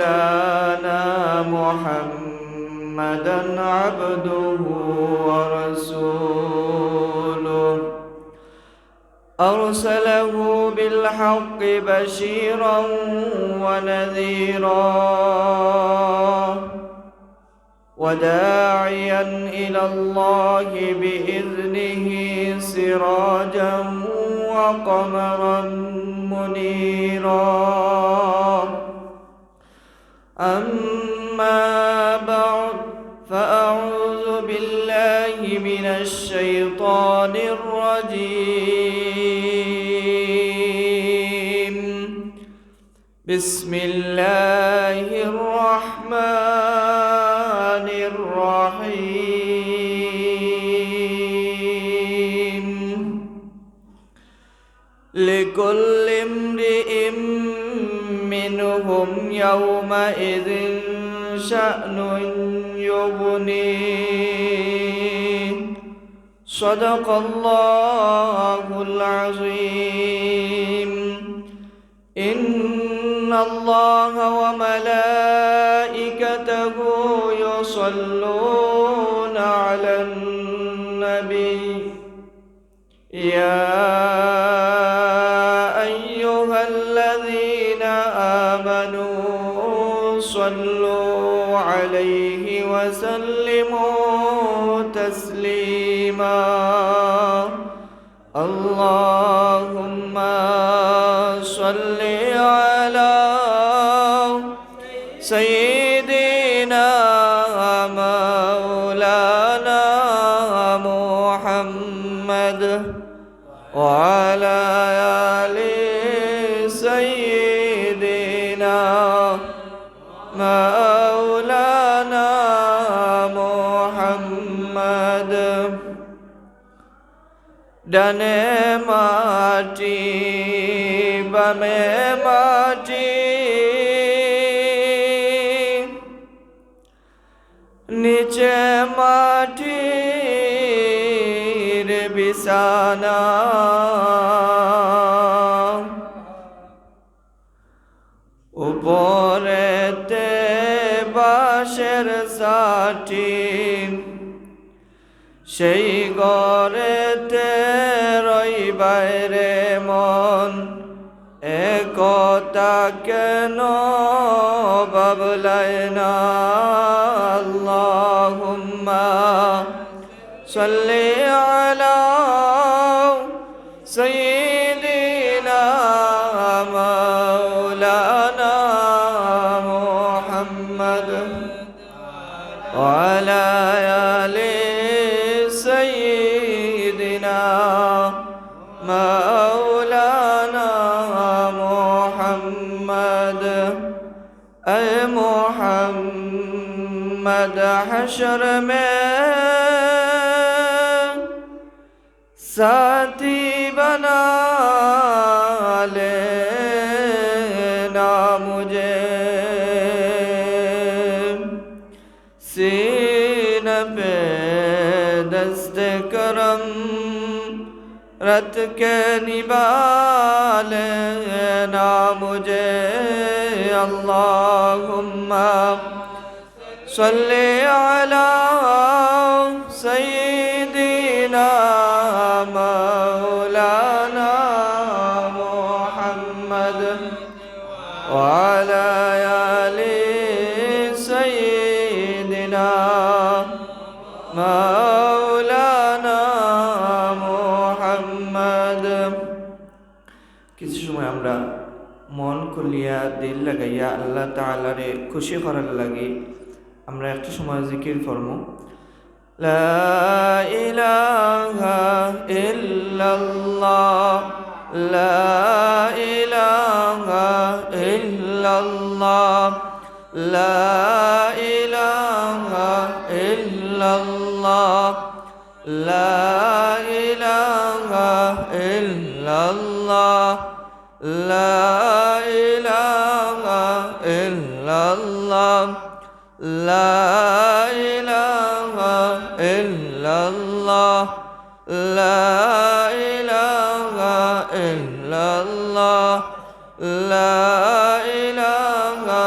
مولانا محمدا عبده ورسوله أرسله بالحق بشيرا ونذيرا وداعيا إلى الله بإذنه سراجا وقمرا منيرا أما بعد فأعوذ بالله من الشيطان الرجيم بسم الله الرحمن الرحيم لكل امرئ منهم يومئذ شأن يغنيه صدق الله العظيم إن الله وملائكته يصلون على النبي يا أيها الذين آمنوا صلوا عليه وسلموا تسليما اللهم صل على سيدنا مولانا محمد وعلى آل سيدنا مولانا محمد ডানে মাটি বামে মাটি নিচে মাটির বিছানা উপরেতে বাঁশের চাটি সেই ঘরেতে রইবাই রে মন একতা কেন বাবলাই না আল্লাহুম্মা সাল্লি আলা সাইয়্যিদিনা মাওলানা মুহাম্মদ ওয়া আলা আলি سيدنا مولانا محمد اے محمد حشر میں ساتھی بنا لینا مجھے سینہ پہ دست کرم رت کے نبالنا مجھے اللہم صلی علی سیدنا مولانا محمد وعلى آل سیدنا মাওলানা মুহাম্মদ। কিছু সময় আমরা মন খুলিয়া দিল লাগাইয়া আল্লাহ তাআলারে খুশি করার লাগি আমরা একটা সময় জিকির করবো। লা ইলাহা ইল্লাল্লাহ লা ইলাহা ইল্লাল্লাহ লা ইলাহা ইল্লাল্লাহ লা ইলাহা ইল্লাল্লাহ লা ইলাহা ইল্লাল্লাহ লা ইলাহা ইল্লাল্লাহ লা ইলাহা ইল্লাল্লাহ লা ইলাহা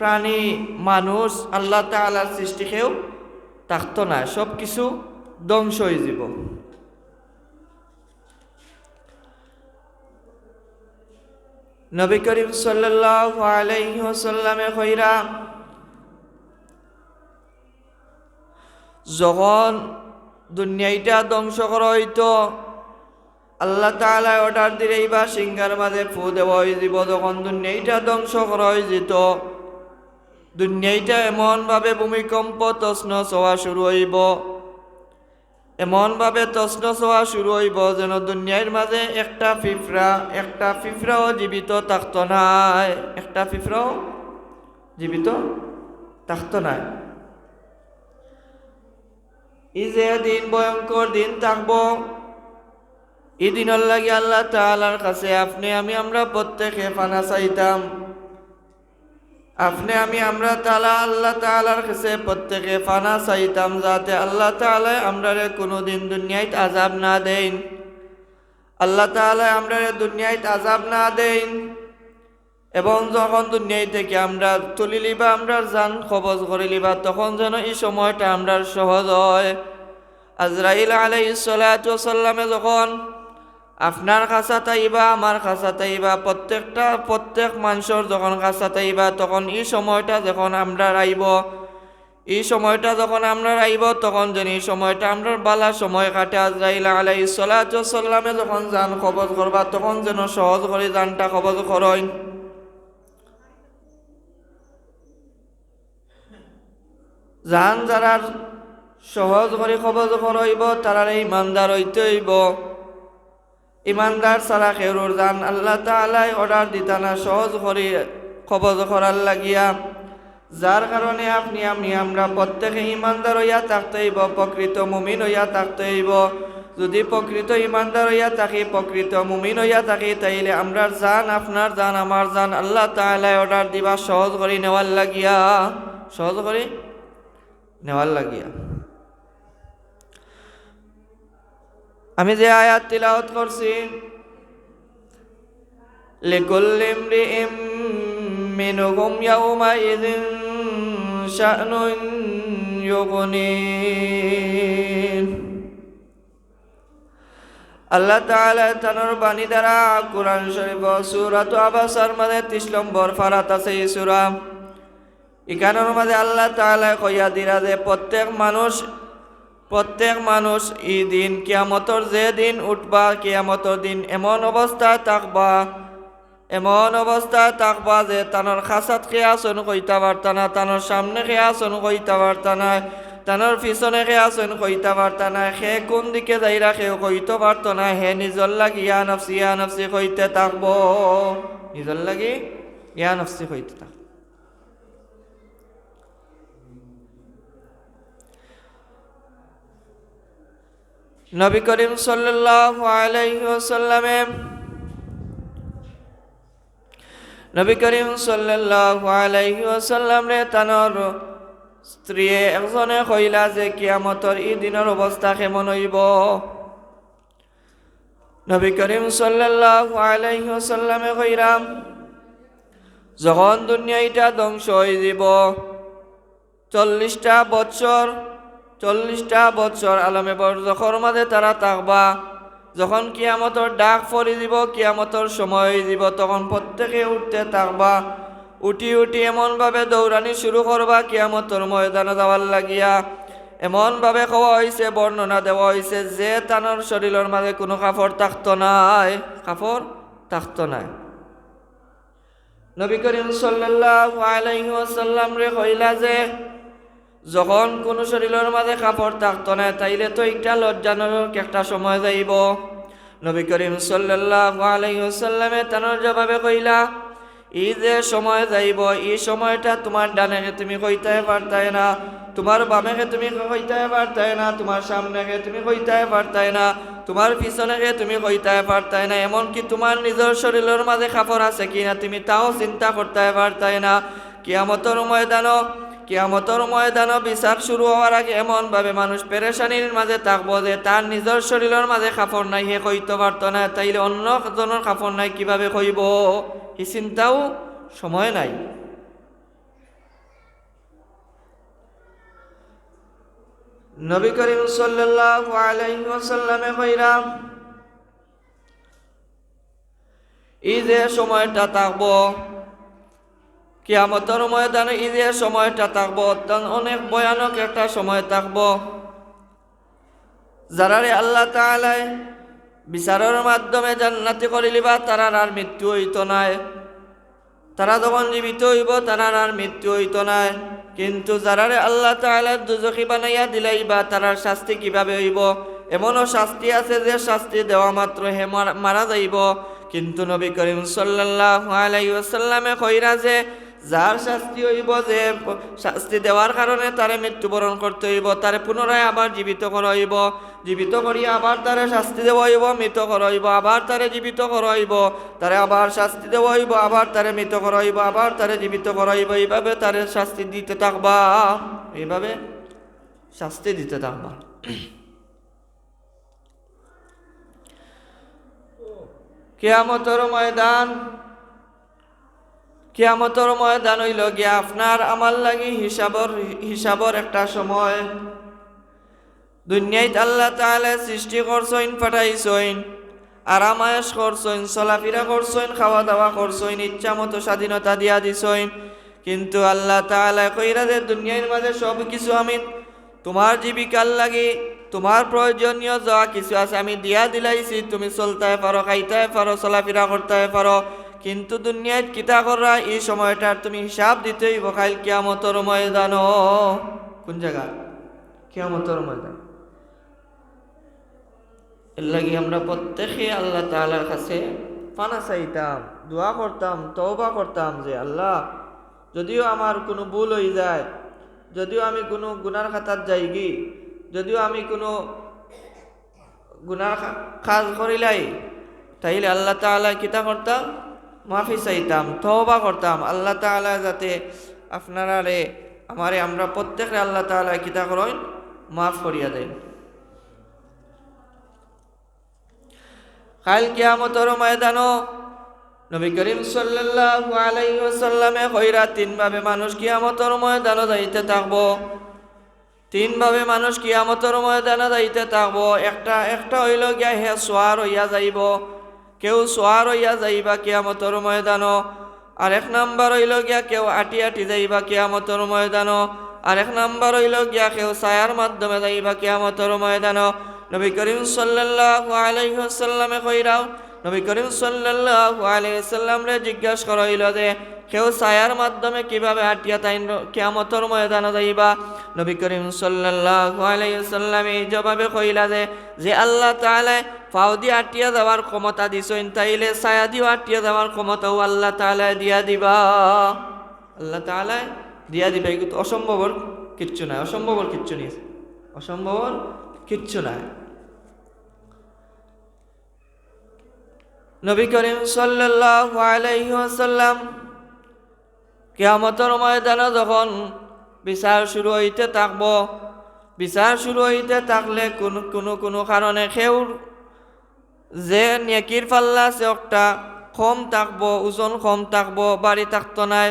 প্রাণী মানুষ আল্লাহ তাআলার সৃষ্টিকেও থাকতো না, সব কিছু ধ্বংস হয়ে যাব। নবী করিম সাল্লাল্লাহু আলাইহি ওয়াসাল্লামে কইরা যখন দুনিয়াটা ধ্বংস করা হইতো আল্লাহ তাআলা অর্ডার দিলেই বা সিংহার মাঝে ফু দেওয়া হয়ে যাব। যখন দুনিয়াটা ধ্বংস করা হয়ে যেত দুনিয়াটা এমনভাবে ভূমিকম্প তছনছ হওয়া শুরু হইব, এমনভাবে তছনছ হওয়া শুরু হইব যেন দুনিয়ার মাঝে একটা পিঁপড়াও জীবিত থাকতো নাই, একটা পিঁপড়াও জীবিত থাকতো নাই। এই যে দিন ভয়ঙ্কর দিন থাকবো, এই দিনের লাগে আল্লাহ তাআলার কাছে আপনি আমরা প্রত্যেকে পানা চাইতাম। আমরা আল্লাহ তাআলার কাছে প্রত্যেকে পানা চাইতাম যাতে আল্লাহ তাআলা আমরারে কোনোদিন দুনিয়ায় আযাব না দেন, আল্লাহ তাআলা আমরারে দুনিয়ায় আযাব না দেন। এবং যখন দুনিয়া থেকে আমরা তুলি লিবা, আমরা জান কবজ করে লিবা, তখন যেন এই সময়টা আমরা সহজ হয়। আজরাইল আলাইহিস সালাতু ওয়াসাল্লামে যখন আপনার কাছে তাইবা, আমার কাছে তাইবা, প্রত্যেক মানুষের যখন কাছে তাইবা, তখন এই সময়টা যখন আমরা আইব, এই সময়টা যখন আমরা আইব তখন যেন এই সময়টা আমরা বালা সময় কাটে। আজরাইল আলাইহিস সালাতু ওয়াসাল্লামে যখন জান কবজ করবা তখন যেন সহজ করে জানটা কবজ করেন। জান যারা সহজ করে কবজ করাইব তারা ইমানদার হইতে হইব। ইমানদার ছাড়া কেউর জান আল্লাহ তাআলা অর্ডার দিতা না সহজ করে কবজ করার লাগিয়া, যার কারণে আমরা প্রত্যেকে ইমানদার হইয়া থাকতে হইব, প্রকৃত মুমিন হইয়া থাকতে হইব। যদি প্রকৃত ইমানদার হইয়া থাকি, প্রকৃত মুমিন হইয়া থাকি, তাইলে আমরা জান, আপনার জান, আমার জান আল্লাহ তাআলা অর্ডার দিবা সহজ করে নেওয়ার লাগিয়া, সহজ করে নেওয়ার লাগিয়া। আমি যে আয়াত তিলাওয়াত করছি, লিকুল্লি ইমরিইম মিনহুম ইয়াওমাইযিন শা'নুন ইউগনি। আল্লাহ তাআলা তানোর বাণী দ্বারা কুরআন শরীফ সূরাত আবাসার মধ্যে 30 নম্বর ফারাত আছে। এই সূরা এখানের মধ্যে আল্লাহ তাআলা কইয়া দিরা যে প্রত্যেক মানুষ এই দিন কিয়ামতর যে দিন উঠবা, কিয়ামতর দিন এমন অবস্থায় থাকবা যে তানোর খাসাত খেয়াছন কইতা পারতা না, তানোর সামনে খেয়াছন কইতা পারতা না, তানোর পিছনে খেয়াছন কইতা পারতা না, সে কোন দিকে যাইরা সেও কইতে পারত না। হে নিজর লাগি ইয়া নফসি কইতে থাকবো, নিজর লাগি ইয়া নফসি কইতে থাকবো। নবী করিম সাল্লাল্লাহু আলাইহি ওয়াসাল্লাম রে তানোর স্ত্রী একজনে কইলা যে কিয়ামতর এই দিনের অবস্থা কেমন হইব। নবী করিম সাল্লাল্লাহু আলাইহি ওয়াসাল্লামে কইরা যখন দুনিয়াটা ধ্বংস হয়ে যাব, 40টা বছর আলমে বরজখর মাঝে তারা থাকবা। যখন কিয়ামতর ডাক পড়ে দিব, কিয়ামতর সময় হয়ে যাব, তখন প্রত্যেকে উঠতে থাকবা। উঠি এমনভাবে দৌড়ানি শুরু করবা কিয়ামতর ময়দানে যাওয়ার লাগিয়া। এমনভাবে খাওয়া হয়েছে, বর্ণনা দেওয়া হয়েছে যে তানোর শরীরের মাঝে কোনো কাপড় থাকতো নাই। নবী করিম সাল্লাল্লাহু আলাইহি ওয়াসাল্লাম রে কইলা যে যখন কোনো শরীরের মাঝে কাপড় থাকতো না, তাইলে তো একটা লজ্জাজনক একটা সময় যাইব। নবী করিম সাল্লাল্লাহু আলাইহি ওয়াসাল্লামে তানোর জবাবে কইলা, এই যে সময় যাইব, এই সময়টা তোমার ডানেকে তুমি কইতে পারতাই না, তোমার বামেকে তুমি কইতে পারতাই না, তোমার সামনেকে তুমি কইতে পারতাই না, তোমার পিছনেকে তুমি কইতে পারতাই না, এমনকি তোমার নিজের শরীরের মাঝে কাপড় আছে কিনা তুমি তাও চিন্তা করতে পারতাই না। কিয়ামতর ময়দান বিচার শুরু হওয়ার আগে এমনভাবে মানুষ পেরেশানির মাঝে থাকবো যে তার নিজের শরীরের মাঝে কাপড় নাই, হে কইতে পারতো না, তাইলে অন্য জনের কাপড় নাই কিভাবে কইব, এই চিন্তাও সময় নাই। নবী করিম সাল্লাল্লাহু আলাইহি ওয়াসাল্লামে কইরা এই যে সময়টা থাকবো কিয়ামতের ময়দানে, এই যে সময়টা থাকবো অনেক ভয়ানক একটা সময় থাকবো। যারারে আল্লাহ তাআলা বিচারের মাধ্যমে জান্নাতি করিলিবা তারার আর মৃত্যু হইত নাই। তারা যখন জীবিত হইব তারার আর মৃত্যু হইত নাই। কিন্তু যারারে আল্লাহ তাআলা দুজখী বানাইয়া দিলাইবা তারার শাস্তি কিভাবে হইব? এমনও শাস্তি আছে যে শাস্তি দেওয়া মাত্র হে মারা যাইব। কিন্তু নবী করিম সাল্লাল্লাহু আলাইহি ওয়াসাল্লামে কইরা যে যার শাস্তি হইব, যে শাস্তি দেওয়ার কারণে তারে মৃত্যুবরণ করতে হইব, তারে পুনরায় আবার জীবিত করা হইব, জীবিত করিয়া আবার তারে শাস্তি দেওয়া হইব, মৃত করা হইব, আবার তারে জীবিত করা হইব, তারে আবার শাস্তি দেওয়া হইব, আবার তারে মৃত করা হইব, আবার তারে জীবিত করা হইব। এইভাবে তারে শাস্তি দিতে থাকবা, এইভাবে শাস্তি দিতে থাকবা। কিয়ামতের ময়দান হইল গিয়া আপনার আমার লাগি হিসাবর একটা সময়। দুনিয়ায় আল্লাহ তাআলা সৃষ্টি করছেন, পাঠাইছেন, আরামায়েশ করছেন, চলাফেরা করছেন, খাওয়া দাওয়া করছেন, ইচ্ছা মতো স্বাধীনতা দিয়া দিছেন। কিন্তু আল্লাহ তাআলা কইরা যে দুনিয়ার মাঝে সব কিছু আমি তোমার জীবিকার লাগি, তোমার প্রয়োজনীয় যা কিছু আছে আমি দিয়া দিলাইছি, তুমি চলতে পারো, খাইতে পারো, চলাফেরা করতে পারো। কিন্তু দুনিয়ায় কিতা করা এই সময়টার তুমি হিসাব দিতেই বকাইল কিয়ামতের ময়দান। কোন জায়গা? কিয়ামতের ময়দান। এর লাগি আমরা প্রত্যেকে আল্লাহ তাআলার কাছে পানা চাইতাম, দোয়া করতাম, তওবা করতাম যে আল্লাহ, যদিও আমার কোনো ভুল হয়ে যায়, যদিও আমি কোনো গুনার খাতার যাইগি, যদিও আমি কোনো গুনার কাজ করিলাই, তাইলে আল্লাহ তাআলা কিতা করতাম? মাফি চাইতাম, তওবা করতাম। আল্লাহ তাআলা যাতে আপনারা আমরা প্রত্যেকে আল্লাহ তাআলা কিতা করেন? মাফ করিয়া দেন। কাল কিয়ামতের ময়দানও নবী করিম সাল্লাল্লাহু আলাইহি ওয়াসাল্লামে কইরা তিনভাবে মানুষ কিয়ামতের ময়দানে যাইতে থাকবো। তিনভাবে মানুষ কিয়ামতের ময়দানে যাইতে থাকবো। একটা হইল গিয়া হে সোয়ার হইয়া যাইব, কেউ সোয়ার হইয়া যাইবা কিয়ামতের ময়দানও। আর এক নাম্বার হইল গিয়া কেউ আটি আটি যাইবা কিয়ামতের ময়দানও। আর এক নাম্বার হইল গিয়া কেউ ছায়ার মাধ্যমে যাইবা কিয়ামতের ময়দানও। নবী করিম সাল্লাল্লাহু আলাইহি ওয়াসাল্লামে কইরাও, নবী করিম সাল্লাল্লাহু আলাইহি ওয়াসাল্লামরে জিজ্ঞাসা করা হইল যে কেউ ছায়ার মাধ্যমে কিভাবে আটিয়া তাই কিয়ামতের ময়দানে যাইবা? নবী করিম সাল্লাল্লাহু আলাইহি ওয়াসাল্লাম এই জবাবে কইলা যে আল্লাহ তাআলা পাও দিয়ে আটিয়া যাওয়ার ক্ষমতা দিছেন, তাইলে ছায়া দিয়ে আটিয়া যাওয়ার ক্ষমতাও আল্লাহ তাআলা দিয়া দিবা। আল্লাহ তাআলা দিয়া দিবা। কিন্তু অসম্ভবর কিচ্ছু নাই, অসম্ভবর কিচ্ছু নেই, অসম্ভবর কিচ্ছু নাই। নবী করিম সাল্লাল্লাহু আলাইহি ওয়াসাল্লাম কিয়ামতের ময়দানে যখন বিচার শুরু হইতে থাকব, বিচার শুরু হইতে থাকলে কোনো কারণে কেউ যে নেকির পাল্লা আছে একটা কম থাকবো, ওজন কম থাকবো, বাড়ি থাকতো নাই।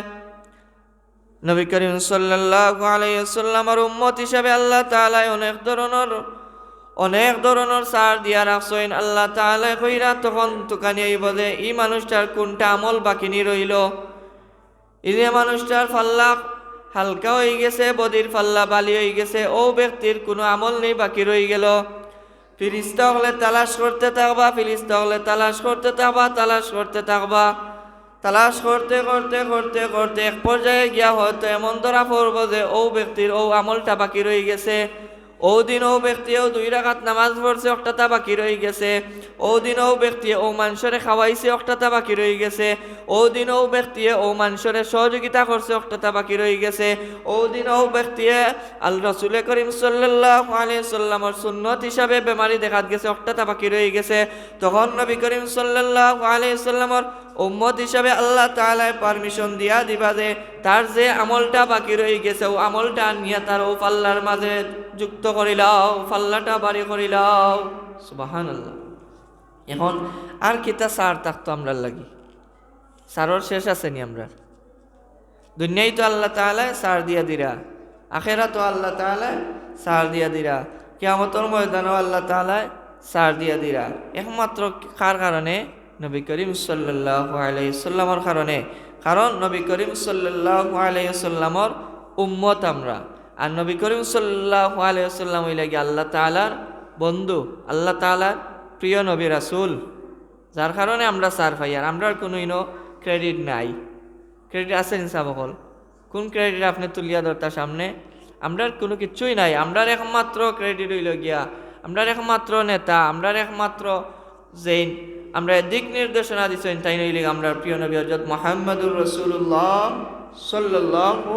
নবী করিম সাল্লাল্লাহু আলাইহি ওয়াসাল্লামের উম্মত হিসাবে আল্লাহ তাআলা অনেক ধরনের সার দিয়া রাখছেন। আল্লাহ তাআলা কইরা তখন তুকানি আইব যে এই মানুষটার কোনটা আমল বাকি নি রইল। এই যে মানুষটার পাল্লা হালকা হয়ে গেছে, বদির পাল্লা বালি হয়ে গেছে, ও ব্যক্তির কোনো আমল নেই, বাকি রয়ে গেল। ফিরিস্তা হলে তালাশ করতে থাকবা, ফিরিস্তা হলে তালাশ করতে থাকবা, তালাশ করতে থাকবা। তালাশ করতে করতে করতে করতে এক পর্যায়ে গিয়া হয়তো এমন ধরা পড়ব যে ও ব্যক্তির ও আমলটা বাকি রয়ে গেছে। ও দিন ও ব্যক্তি ও 2 রাকাত নামাজ পড়ছে, একটা বাকি রয়ে গেছে। ও দিন ও ব্যক্তি ও মানুষরে খাওয়াইছে, একটা বাকি রয়ে গেছে। ও দিন ও ব্যক্তি ও মানুষরে সহযোগিতা করছে, একটা বাকি রয়ে গেছে। ও দিন ও ব্যক্তি আল্লাহ রাসূল করিম সাল্লাল্লাহু আলাইহি সাল্লামের সুন্নত হিসাবে বেমারি দেখাত গেছে, একটা বাকি রয়ে গেছে। তখন নবী করিম সাল্লাল্লাহু আলাইহি সাল্লামের উম্মত হিসাবে আল্লাহ তাআলা পারমিশন দিয়া দিবা যে তার যে আমলটা বাকি রয়ে গেছে ও আমলটা নিয়ে তার ও পাল্লার মাঝে যুক্ত করিলাও, পাল্লাটা বাড়ি করিলাও। সুবহানাল্লাহ। এখন আর কিতা সার থাকতো আমরা লাগি? সারর শেষ আছে নি? আমরা দুনিয়ায় তো আল্লাহ তাআলা সার দিয়া দিরা, আখেরাতও আল্লাহ তাআলা ছাড় দিয়া দিরা, কিয়ামতের ময়দানও আল্লাহ তাআলা ছাড় দিয়া দিরা। একমাত্র কার কারণে? নবী করিম সাল্লাল্লাহু আলাইহি সাল্লামের কারণে। কারণ নবী করিম সাল্লাল্লাহু আলাইহি সাল্লামের উম্মত আমরা। আর নবী করিম সাল্লাল্লাহু আলাইহি সাল্লাম হইলে গিয়ে আল্লাহ তাআলার বন্ধু, আল্লাহ তাআলার প্রিয় নবী রাসূল, যার কারণে আমরা সার পাই। আর আমরার কোনো ক্রেডিট নাই। ক্রেডিট আছে নিসা বকল? কোন ক্রেডিট আপনি তুলিয়া ধরতার সামনে? আমরার কোনো কিছুই নাই। আমরার একমাত্র ক্রেডিট হইল গিয়া আমরার একমাত্র নেতা, আমরার একমাত্র জৈন, আমরা দিক নির্দেশনা দিচ্ছেন তাই নইলে আমরা প্রিয় নবী হযরত মুহাম্মদুর রাসূলুল্লাহ সাল্লাল্লাহু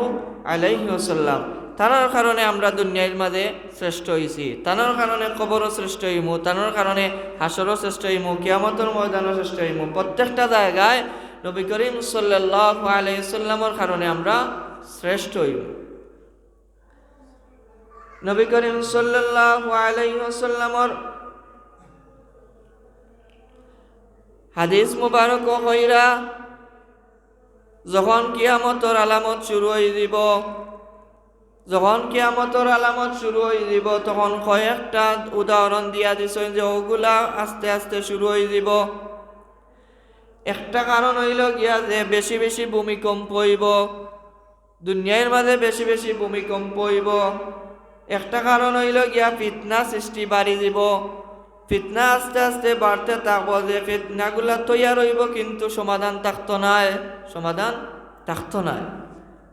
আলাইহি ওয়াসাল্লাম। তার কারণে আমরা দুনিয়ার মাঝে শ্রেষ্ঠ হইছি, তার কারণে কবরও শ্রেষ্ঠ হইমু, তার কারণে হাসরও শ্রেষ্ঠ হইমু, কিয়ামতের ময়দানও শ্রেষ্ঠ হইমু। প্রত্যেকটা জায়গায় নবী করিম সাল্লাল্লাহু আলাইহি ওয়াসাল্লামের কারণে আমরা শ্রেষ্ঠ হইমু। নবী করিম সাল্লাল্লাহু আলাইহি ওয়াসাল্লামের হাদিস মুবারক কইরা যখন কিয়ামতের আলামত শুরু হয়ে দিব, যখন কিয়ামতের আলামত শুরু হয়ে দিব, তখন কয়েকটা উদাহরণ দিয়া দিছেন যে ওগুলা আস্তে আস্তে শুরু হয়ে দিব। একটা কারণ হইল গিয়া যে বেশি বেশি ভূমিকম্প হইব, দুনিয়ার মাঝে বেশি বেশি ভূমিকম্প হইব। একটা কারণ হইল গিয়া ফিতনা সৃষ্টি বাড়ি দিব, ফিতনা আস্তে আস্তে বাড়তে থাকবো, যে ফিতনাগুলা তৈয়ার হইব কিন্তু সমাধান থাকতো নাই, সমাধান থাকতো নাই।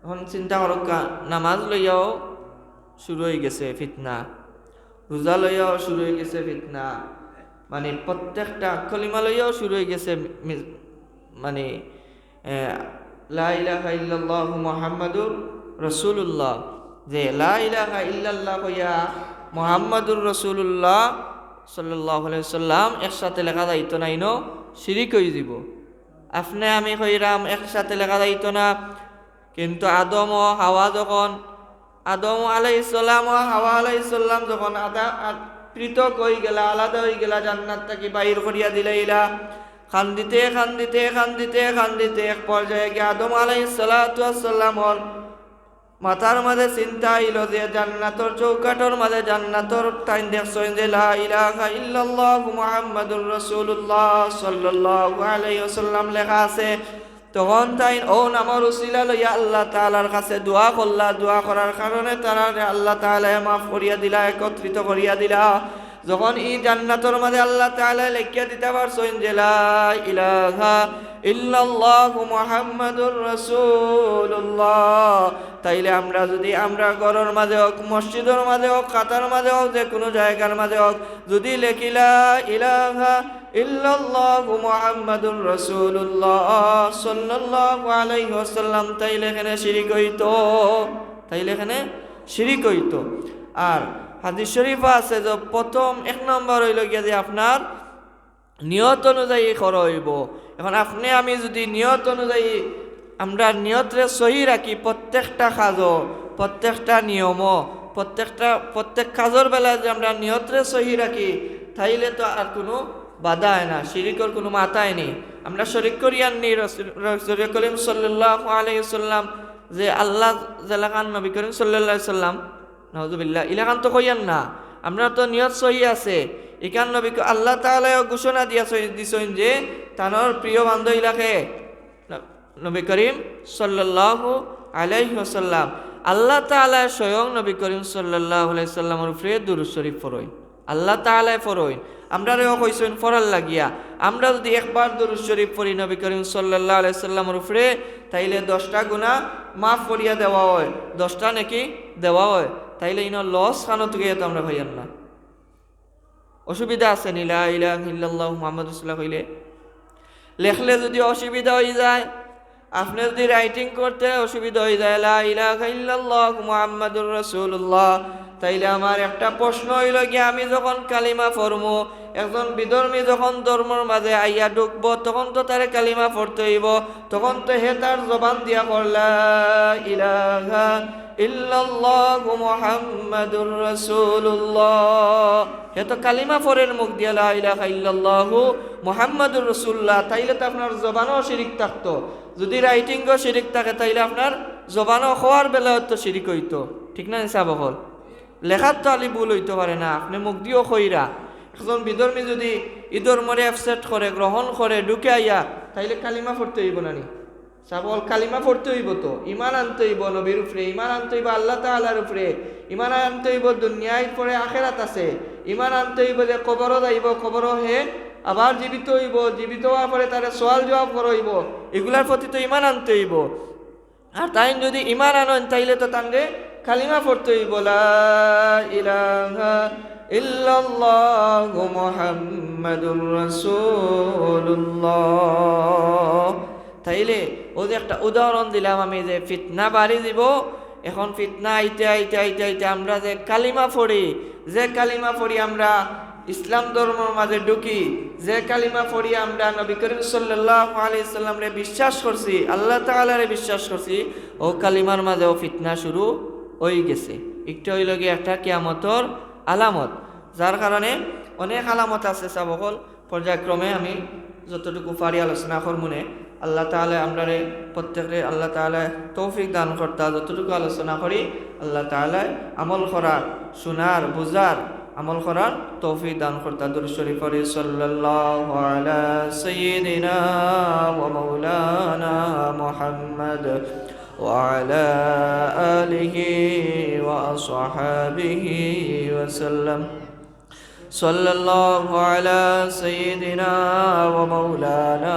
এখন চিন্তা করক, নামাজ লইয়াও শুরু হয়ে গেছে ফিতনা, রোজা লইয়াও শুরু হয়ে গেছে ফিতনা, মানে প্রত্যেকটা কলিমা লইয়াও শুরু হয়ে গেছে, মানে লা ইলাহা ইল্লাল্লাহু মুহাম্মাদুর রাসূলুল্লাহ, যে লা ইলাহা ইল্লাল্লাহ কইয়া মুহাম্মাদুর রাসূলুল্লাহ সাল্লাল্লাহু আলাইহি সাল্লাম একসাথে লেখা যাইতো না, ইনো শিরিক হয়ে যাব। আপনি আমি কইরাম একসাথে লেখা যাইতো না, কিন্তু আদম ও হাওয়া যখন, আদম আলাইহিস সালাম ও হাওয়া আলাইহিস সালাম যখন পৃথক হয়ে গেলা, আলাদা হয়ে গেলা, জান্নাত থেকে বাইর করিয়া দিলাইলা, খান্দিতে খান্দিতে খান্দিতে খান্দিতে এক পর্যায়ে গিয়ে আদম আলাইহিস সালাতু ওয়াস সালামর মাথার মাঝে চিন্তা আইল যে জান্নাতর চৌকাঠর মাঝে জান্নাতর টাইম দেখছেন যে লা ইলাহা ইল্লাল্লাহু মুহাম্মাদুর রাসূলুল্লাহ সাল্লাল্লাহু আলাইহি ওয়াসাল্লাম লেখা আছে। তখন তাই ও নামর উসিলা লইয়া আল্লাহ তাআলার কাছে দোয়া করলা, দোয়া করার কারণে তারা আল্লাহ তাআলা মাফ করিয়া দিলা, একত্রিত করিয়া দিলা। যখন এই জান্নাতর মাঝে আল্লাহ তাআলা লিখিয়া দিতে পারছেন যে লা ইলাহা ইল্লাল্লাহু মুহাম্মাদুর রাসূলুল্লাহ, তাইলে আমরা যদি আমরা ঘরের মাঝে হোক, মসজিদের মাঝে হোক, খাতার মাঝে হোক, যে কোনো জায়গার মাঝে হোক, যদি লেখি লা ইলাহা ইল্লাল্লাহু মুহাম্মাদুর রাসূলুল্লাহ সাল্লাল্লাহু আলাইহি ওয়াসাল্লাম, তাইলে এখানে শিরিক হইতো, তাইলে এখানে শিরিক হইতো। আর হাদিস শরীফ আছে যে প্রথম এক নম্বর হইল গিয়া যে আপনার নিয়ত অনুযায়ী করা হইব। এখন আপনি আমি যদি নিয়ত অনুযায়ী আমরা নিয়তরে সহি রাখি, প্রত্যেকটা কাজও, প্রত্যেকটা নিয়মও, প্রত্যেক কাজের বেলায় যে আমরা নিয়তরে সহি রাখি, তাইলে তো আর কোনো বাধা হয় না, শিরিকর কোনো মাথায় নেই। আমরা শরিক করি আননি রাসূল করিম সাল্লাল্লাহু আলাইহি ওয়াসাল্লাম, যে আল্লাহ জালাকান নবী করিম সাল্লাল্লাহু আলাইহি ওয়াসাল্লাম নাউযুবিল্লাহ ইলাকান তো কইয়ান না, আমরা তো নিয়ত সহি আছে। এখান নবী আল্লাহ তাআলা ঘোষণা দিয়েছেন যে তানোর প্রিয় বান্ধব ইলাকে নবী করিম সাল্লাল্লাহু আলাইহি ওয়াসাল্লাম, আল্লাহ তাআলা স্বয়ং নবী করিম সাল্লাল্লাহু আলাইহি সাল্লামের উপরে দুরূদ শরীফ পড়ই, আল্লাহ তাআলা পড়ই, আমরাও কইছেন ফরাল লাগিয়া। আমরা যদি একবার দুরূদ শরীফ পড়ি নবী করিম সাল্লাল্লাহু আলাইহি সাল্লামের উপরে, তাইলে 10টা গুনাহ মাফ করিয়া দেওয়া হয়, 10টা নাকি দেওয়া হয়। তাইলে ইনো লস খানো থেকে তো আমরা ভাইয়ান না, অসুবিধা আছে নি লা ইলাহা ইল্লাল্লাহু মুহাম্মাদুর রাসূলুল্লাহ কইলে? লেখলে যদি অসুবিধা হয়ে যায়, আপনি যদি রাইটিং করতে অসুবিধা হয়ে যায় লা ইলাহা ইল্লাল্লাহু মুহাম্মাদুর রাসূলুল্লাহ, তাইলে আমার একটা প্রশ্ন হইল গিয়া আমি যখন কালিমা পড়মু, একজন বিধর্মী যখন ধর্মের মাঝে আইয়া ঢুকবো, তখন তো তারে কালিমা পড়তে হইব, তখন তো হে তার জবান দিয়া পড়লা ইলাহা ইল্লাল্লাহু মুহাম্মাদুর রাসূলুল্লাহ, হে তো কালিমা পড়ের মুখ দিয়া লা ইলাহা ইল্লাল্লাহু মুহাম্মাদুর রাসূলুল্লাহ, তাইলে তো আপনার জবানও শিরিক থাকতো। যদি রাইটিংও শিরিক থাকে তাইলে আপনার জবানও হওয়ার বেলা তো শিরিক হইতো। ঠিক না হিসাব হল লেখার তো আলি ভুল হইতে পারে না আপনি মুখ দিও খইরা একজন বিধর্মী যদি ঈদর মরে অ্যাকসেপ্ট করে গ্রহণ করে ঢুকে আইয়া তাইলে কালিমা পড়তে হইব না নি সাবল কালিমা পড়তে হইব তো ইমান আনতে হইব নবীর উপরে ইমান আনতে হইব আল্লাহ তাআলার উপরে ইমান আনতে হইব দুনিয়ায় পরে আখেরাত আছে ইমান আনতে হইব যে কবরও যাইব কবরও হে আবার জীবিত হইব জীবিত হওয়ার পরে তারে সওয়াল জবাব করা হইব এগুলার প্রতি তো ইমান আনতে হইব আর তাই যদি ইমান আনেন তাইলে তো তানরে কালিমা পড়তে হইব লা ইলাহা ইল্লাল্লাহু মুহাম্মাদুর রাসূলুল্লাহ তাইলে ও যে একটা উদাহরণ দিলাম আমি যে ফিতনা বাড়ি দিব এখন ফিতনা আইতে আইতে আইতে আইতে আমরা যে কালিমা পড়ি আমরা ইসলাম ধর্মের মাঝে ঢুকি যে কালিমা পড়ি আমরা নবী করিম সাল্লাল্লাহু আলাইহি সাল্লামরে বিশ্বাস করছি আল্লাহ তাআলারে বিশ্বাস করছি ও কালিমার মাঝেও ফিতনা শুরু হয়ে গেছে একটু হইল গিয়ে একটা কিয়ামতর আলামত যার কারণে অনেক আলামত আছে সাবকল পর্যায়ক্রমে আমি যতটুকু পারি আলোচনা করমুনে আল্লাহ তাআলা আমরারে প্রত্যেকরে আল্লাহ তাআলা তৌফিক দান করতা যতটুকু আলোচনা করি আল্লাহ তাআলা আমল করার শোনার বুঝার আমল করার তৌফিক দান করতা দুরূদ শরীফ পড়ি সাল্লাল্লাহু আলা সাইয়্যিদিনা ওয়া মাওলানা মুহাম্মদ ওয়া আলা আলিহি ওয়া আসহাবিহি ওয়া সাল্লাম সাল্লাল্লাহু আলা সাইয়্যিদিনা ওয়া মাওলানা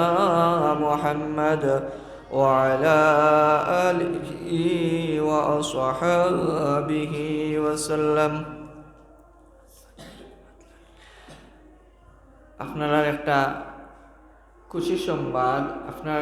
মুহাম্মদ ওয়া আলা আলিহি ওয়া আসহাবিহি ওয়া সাল্লাম আপনার একটা খুশি সংবাদ আপনার